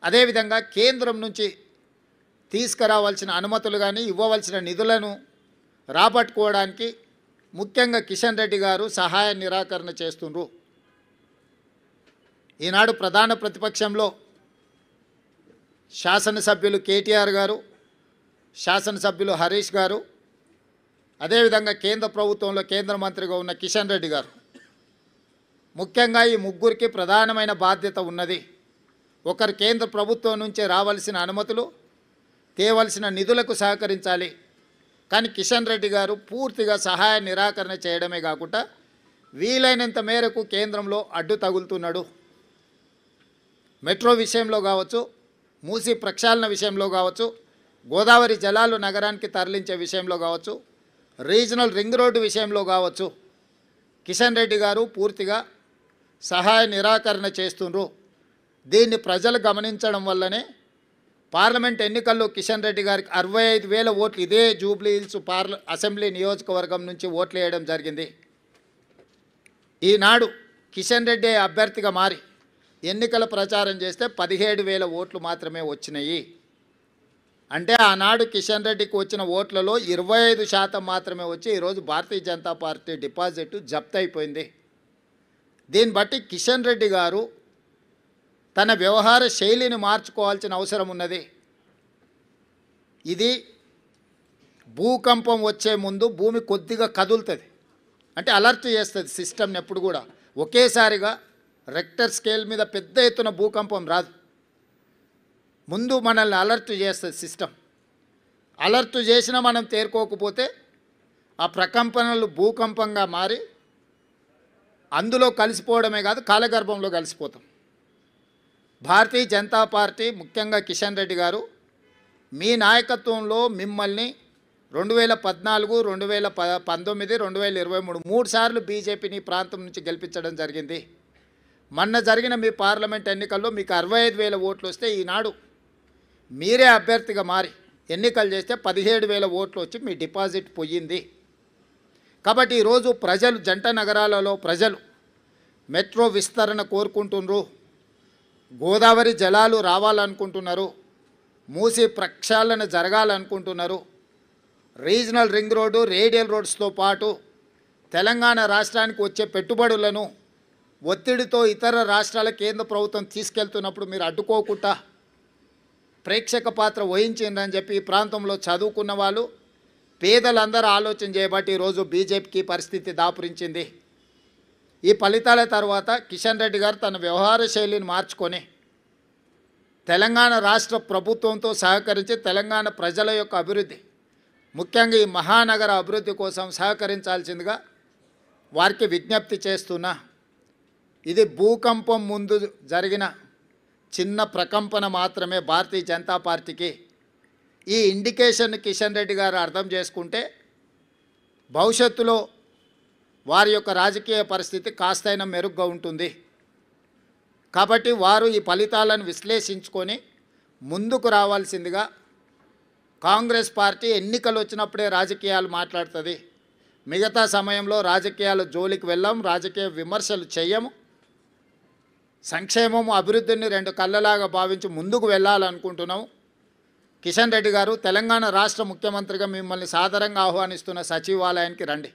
అదేవిధంగా కేంద్రం నుంచి తీసుకురావాల్సిన అనుమతులు కానీ ఇవ్వవలసిన నిధులను రాబట్టుకోవడానికి ముఖ్యంగా కిషన్ రెడ్డి గారు సహాయ నిరాకరణ చేస్తుండ్రు. ఈనాడు ప్రధాన ప్రతిపక్షంలో శాసనసభ్యులు కేటీఆర్ గారు, శాసనసభ్యులు హరీష్ గారు, అదేవిధంగా కేంద్ర ప్రభుత్వంలో కేంద్ర మంత్రిగా ఉన్న కిషన్ రెడ్డి గారు, ముఖ్యంగా ఈ ముగ్గురికి ప్రధానమైన బాధ్యత ఉన్నది. ఒకరు కేంద్ర ప్రభుత్వం నుంచి రావాల్సిన అనుమతులు, తేవలసిన నిధులకు సహకరించాలి. కానీ కిషన్ రెడ్డి గారు పూర్తిగా సహాయ నిరాకరణ చేయడమే కాకుండా వీలైనంత మేరకు కేంద్రంలో అడ్డు తగులుతున్నాడు. మెట్రో విషయంలో కావచ్చు, మూసీ ప్రక్షాళన విషయంలో కావచ్చు, గోదావరి జలాలు నగరానికి తరలించే విషయంలో కావచ్చు, రీజనల్ రింగ్ రోడ్డు విషయంలో కావచ్చు, కిషన్ రెడ్డి గారు పూర్తిగా సహాయ నిరాకరణ చేస్తుండ్రు. దీన్ని ప్రజలు గమనించడం వల్లనే పార్లమెంట్ ఎన్నికల్లో కిషన్ రెడ్డి గారికి 65,000 ఓట్లు ఇదే జూబ్లీ హిల్స్ అసెంబ్లీ నియోజకవర్గం నుంచి ఓట్లు వేయడం జరిగింది. ఈనాడు కిషన్ రెడ్డి అభ్యర్థిగా మారి ఎన్నికల ప్రచారం చేస్తే 17,000 ఓట్లు మాత్రమే వచ్చినాయి. అంటే ఆనాడు కిషన్ రెడ్డికి వచ్చిన ఓట్లలో 25% మాత్రమే వచ్చి ఈరోజు భారతీయ జనతా పార్టీ డిపాజిట్ జప్తు అయిపోయింది. దీన్ని బట్టి కిషన్ రెడ్డి గారు తన వ్యవహార శైలిని మార్చుకోవాల్సిన అవసరం ఉన్నది. ఇది భూకంపం వచ్చే ముందు భూమి కొద్దిగా కదులుతుంది, అంటే అలర్ట్ చేస్తుంది సిస్టమ్ని. ఎప్పుడు కూడా ఒకేసారిగా రెక్టర్ స్కేల్ మీద పెద్ద ఎత్తున భూకంపం రాదు, ముందు మనల్ని అలర్ట్ చేస్తుంది సిస్టమ్. అలర్ట్ చేసినా మనం తేరుకోకపోతే ఆ ప్రకంపనలు భూకంపంగా మారి అందులో కలిసిపోవడమే కాదు కాలగర్భంలో కలిసిపోతాం. భారతీయ జనతా పార్టీ ముఖ్యంగా కిషన్ రెడ్డి గారు మీ నాయకత్వంలో మిమ్మల్ని 2014, 2019, 2023 3 సార్లు బీజేపీని ప్రాంతం నుంచి గెలిపించడం జరిగింది. మొన్న జరిగిన మీ పార్లమెంట్ ఎన్నికల్లో మీకు 65,000 ఓట్లు వస్తే ఈనాడు మీరే అభ్యర్థిగా మారి ఎన్నికలు చేస్తే 17,000 ఓట్లు వచ్చి మీ డిపాజిట్ పోయింది. కాబట్టి ఈరోజు ప్రజలు, జంట నగరాలలో ప్రజలు మెట్రో విస్తరణ కోరుకుంటున్నారు, గోదావరి జలాలు రావాలనుకుంటున్నారు, మూసీ ప్రక్షాళన జరగాలనుకుంటున్నారు, రీజనల్ రింగ్ రోడ్డు, రేడియల్ రోడ్స్తో పాటు తెలంగాణ రాష్ట్రానికి వచ్చే పెట్టుబడులను ఒత్తిడితో ఇతర రాష్ట్రాల కేంద్ర ప్రభుత్వం తీసుకెళ్తున్నప్పుడు మీరు అడ్డుకోకుండా ప్రేక్షక పాత్ర వహించిందని చెప్పి ఈ ప్రాంతంలో చదువుకున్న వాళ్ళు, పేదలందరూ ఆలోచన చేయబట్టి ఈరోజు బీజేపీకి పరిస్థితి దాపురించింది. ఈ ఫలితాల తర్వాత కిషన్ రెడ్డి గారు తన వ్యవహార శైలిని మార్చుకొని తెలంగాణ రాష్ట్ర ప్రభుత్వంతో సహకరించి తెలంగాణ ప్రజల యొక్క అభివృద్ధి, ముఖ్యంగా ఈ మహానగర అభివృద్ధి కోసం సహకరించాల్సిందిగా వారికి విజ్ఞప్తి చేస్తున్నా. ఇది భూకంపం ముందు జరిగిన చిన్న ప్రకంపన మాత్రమే భారతీయ జనతా పార్టీకి. ఈ ఇండికేషన్ కిషన్ రెడ్డి గారు అర్థం చేసుకుంటే భవిష్యత్తులో వారి యొక్క రాజకీయ పరిస్థితి కాస్తైనా మెరుగ్గా ఉంటుంది. కాబట్టి వారు ఈ ఫలితాలను విశ్లేషించుకొని ముందుకు రావాల్సిందిగా, కాంగ్రెస్ పార్టీ ఎన్నికలు వచ్చినప్పుడే రాజకీయాలు మాట్లాడుతుంది, మిగతా సమయంలో రాజకీయాల జోలికి వెళ్ళాం, రాజకీయ విమర్శలు చేయము, సంక్షేమము అభివృద్ధిని 2 కళ్ళలాగా భావించి ముందుకు వెళ్ళాలనుకుంటున్నాము. కిషన్ రెడ్డి గారు, తెలంగాణ రాష్ట్ర ముఖ్యమంత్రిగా మిమ్మల్ని సాదరంగా ఆహ్వానిస్తున్న సచివాలయానికి రండి.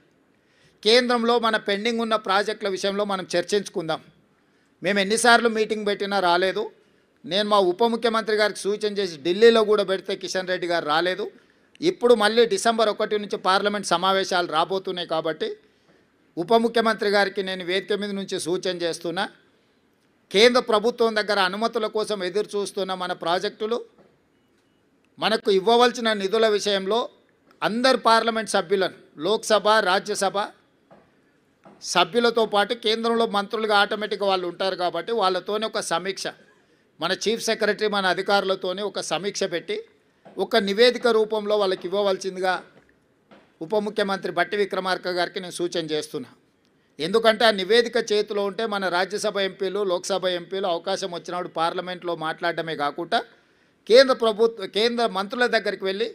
కేంద్రంలో మన పెండింగ్ ఉన్న ప్రాజెక్టుల విషయంలో మనం చర్చించుకుందాం. మేము ఎన్నిసార్లు మీటింగ్ పెట్టినా రాలేదు. నేను మా ఉప ముఖ్యమంత్రి గారికి సూచన చేసి ఢిల్లీలో కూడా పెడితే కిషన్ రెడ్డి గారు రాలేదు. ఇప్పుడు మళ్ళీ డిసెంబర్ 1 నుంచి పార్లమెంట్ సమావేశాలు రాబోతున్నాయి కాబట్టి ఉప ముఖ్యమంత్రి గారికి నేను వేదిక మీద నుంచి సూచన చేస్తున్నా, కేంద్ర ప్రభుత్వం దగ్గర అనుమతుల కోసం ఎదురు చూస్తున్న మన ప్రాజెక్టులు, మనకు ఇవ్వవలసిన నిధుల విషయంలో అందరు పార్లమెంట్ సభ్యులను, లోక్సభ, రాజ్యసభ సభ్యులతో పాటు కేంద్రంలో మంత్రులుగా ఆటోమేటిక్గా వాళ్ళు ఉంటారు కాబట్టి వాళ్ళతోనే ఒక సమీక్ష, మన చీఫ్ సెక్రటరీ, మన అధికారులతోనే ఒక సమీక్ష పెట్టి ఒక నివేదిక రూపంలో వాళ్ళకి ఇవ్వవలసిందిగా ఉప ముఖ్యమంత్రి బట్టి విక్రమార్క గారికి నేను సూచన చేస్తున్నా. ఎందుకంటే ఆ నివేదిక చేతిలో ఉంటే మన రాజ్యసభ ఎంపీలు, లోక్సభ ఎంపీలు అవకాశం వచ్చినప్పుడు పార్లమెంట్లో మాట్లాడడమే కాకుండా కేంద్ర మంత్రుల దగ్గరికి వెళ్ళి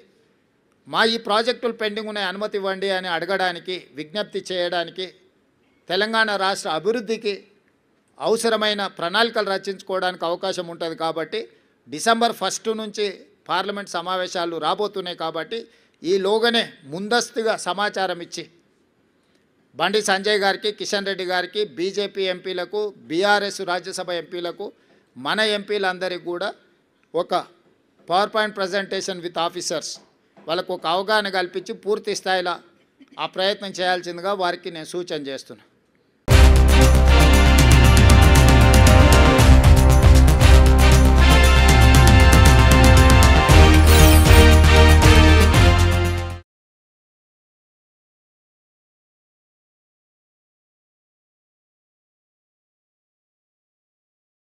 మా ఈ ప్రాజెక్టులు పెండింగ్ ఉన్నాయి, అనుమతి ఇవ్వండి అని అడగడానికి, విజ్ఞప్తి చేయడానికి, తెలంగాణ రాష్ట్ర అభివృద్ధికి అవసరమైన ప్రణాళికలు రచించుకోవడానికి అవకాశం ఉంటుంది. కాబట్టి డిసెంబర్ 1 నుంచి పార్లమెంట్ సమావేశాలు రాబోతున్నాయి కాబట్టి ఈలోగానే ముందస్తుగా సమాచారం ఇచ్చి బండి సంజయ్ గారికి, కిషన్ రెడ్డి గారికి, బీజేపీ ఎంపీలకు, బీఆర్ఎస్ రాజ్యసభ ఎంపీలకు, మన ఎంపీలందరికీ కూడా ఒక power point presentation with officers వాళ్ళకు ఒక అవగాహన కల్పించి పూర్తి స్థాయిలో ఆ ప్రయత్నం చేయాల్సిందిగా వారికి నేను సూచన చేస్తున్నాను.